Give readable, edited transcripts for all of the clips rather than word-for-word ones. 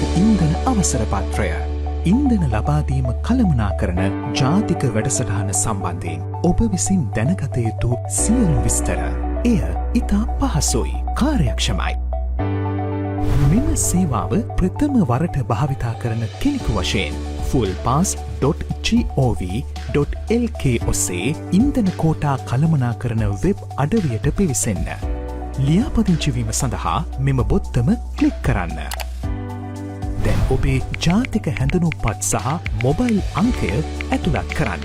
ජාතික ඉන්ධන අවසර පත්‍රය. ඉන්ධන ලබාදීම කළමනාකරන ජාතික වැඩසටහන සම්බන්ධයෙන් ඔබ විසින් දැනගත යුතු සියලු විස්තර. එය ඉතා පහසුයි, කාර්යක්ෂමයි. මෙම සේවාව ප්‍රථම වරට භාවිතා කරන කෙනෙකු වශයෙන් fullpass.gov.lk ඔස්සේ ඉන්ධන කෝටා කළමනාකරන වෙබ් අඩවියට පිවිසෙන්න. ලියාපදිංචිවීම සඳහා මෙම බොත්තම ක්ලික් කරන්න. දැන් ඔබේ ජාතික හැඳුනුම්පත් සහ මොබයිල් අංකය ඇතුළත් කරන්න.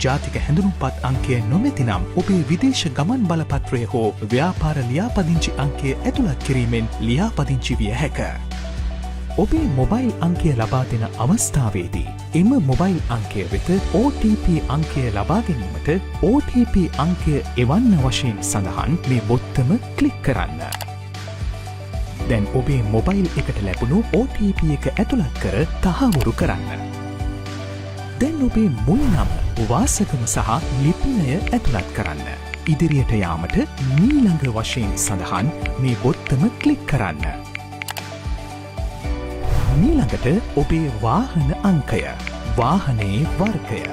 ජාතික හැඳුනුම්පත් අංකය නොමැති නම් ඔබේ විදේශ ගමන් බලපත්‍රය හෝ ව්‍යාපාර ලියාපදිංචි අංකය ඇතුළත් කිරීමෙන් ලියාපදිංචි විය හැක. ඔබේ මොබයිල් අංකය ලබා දෙන අවස්ථාවේදී එම මොබයිල් අංකය වෙත OTP අංකය ලබා ගැනීමට OTP අංකය එවන්න වශයෙන් සඳහන් මේ බොත්තම ක්ලික් කරන්න. දැන් ඔබේ මොබයිල් එකට ලැබුණු OTP එක ඇතුළත් කර තහවුරු කරන්න. දැන් ඔබේ මුල් නම, වාසගම සහ ලිපිනය ඇතුළත් කරන්න. ඉදිරියට යාමට මීළඟ වශයෙන් සඳහන් මේ බොත්තම ක්ලික් කරන්න. මීළඟට ඔබේ වාහන අංකය, වාහනයේ වර්ගය,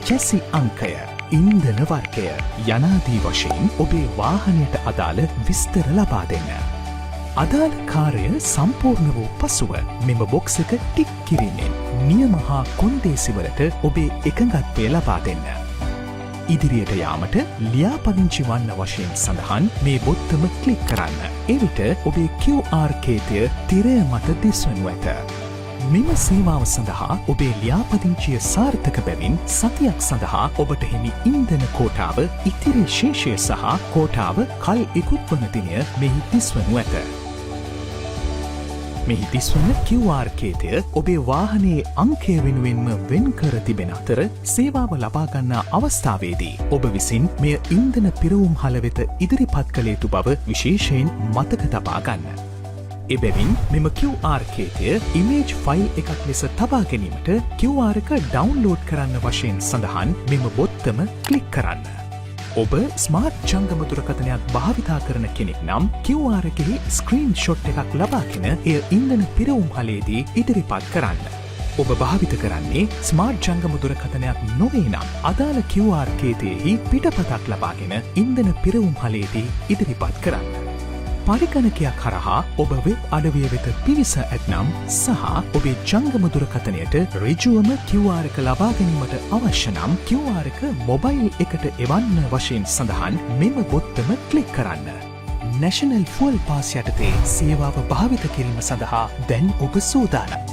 චැසි අංකය, ඉන්ධන වර්ගය යනාදී වශයෙන් ඔබේ වාහනයට අදාළ විස්තර ලබා දෙන්න. අදාළ කාර්ය සම්පූර්ණ වූ පසුව මෙම බොක්ස් එක ටික් කිරීමෙන් නියම හා කොන්දේසිවලට ඔබේ එකඟත්වය ලබා දෙන්න. ඉදිරියට යාමට ලියාපදිංචි වන්න වශයෙන් සඳහන් මේ බොත්තම ක්ලික් කරන්න. එවිට ඔබේ QR කේතය තිරය මත දිස්වනු ඇත. මෙම සේවාව සඳහා ඔබේ ලියාපදිංචිය සාර්ථක බැවින් සතියක් සඳහා ඔබට හිමි ඉන්ධන කෝටාව, ඉතිරි ශේෂය සහ කෝටාව කල් ඉකුත්වන දිනය මෙහි දිස්වනු ඇත. මෙහි දිස්වන QR කේතය ඔබේ වාහනයේ අංකය වෙනුවෙන්ම වෙන් කර තිබෙන අතර සේවාව ලබාගන්නා අවස්ථාවේදී ඔබ විසින් මෙය ඉන්ධන පිරවුම් හල වෙත ඉදිරිපත් කළ යුතු බව විශේෂයෙන් මතක තබා ගන්න. එබැවින් මෙම QR කේතය ඉමේජ් ෆයිල් එකක් ලෙස තබා ගැනීමට QR එක ඩවුන්ලෝඩ් කරන්න වශයෙන් සඳහන් මෙම බොත්තම ක්ලික් කරන්න. ඔබ ස්මාර්ට් ජංගම දුරකථනයක් භාවිතා කරන කෙනෙක් නම් QR එකෙහි ස්ක්‍රීන් ෂොට් එකක් ලබාගෙන එය ඉන්ධන පිරවුම් හලේදී ඉදිරිපත් කරන්න. ඔබ භාවිත කරන්නේ ස්මාර්ට් ජංගම දුරකථනයක් නොවේ නම් අදාළ QR කේතයෙහි පිටපතක් ලබාගෙන ඉන්ධන පිරවුම් හලේදී ඉදිරිපත් කරන්න. පරිගණකයක් හරහා ඔබ වෙබ් අඩවිය වෙත පිවිස ඇත්නම් සහ ඔබේ ජංගම දුරකථනයට ඍජුවම QR එක ලබා ගැනීමට අවශ්‍ය නම් QR එක මොබයිල් එකට එවන්න වශයෙන් සඳහන් මෙම බොත්තම ක්ලික් කරන්න. National Fuel Pass යටතේ සේවාව භාවිත කිරීම සඳහා දැන් ඔබ සූදානම්.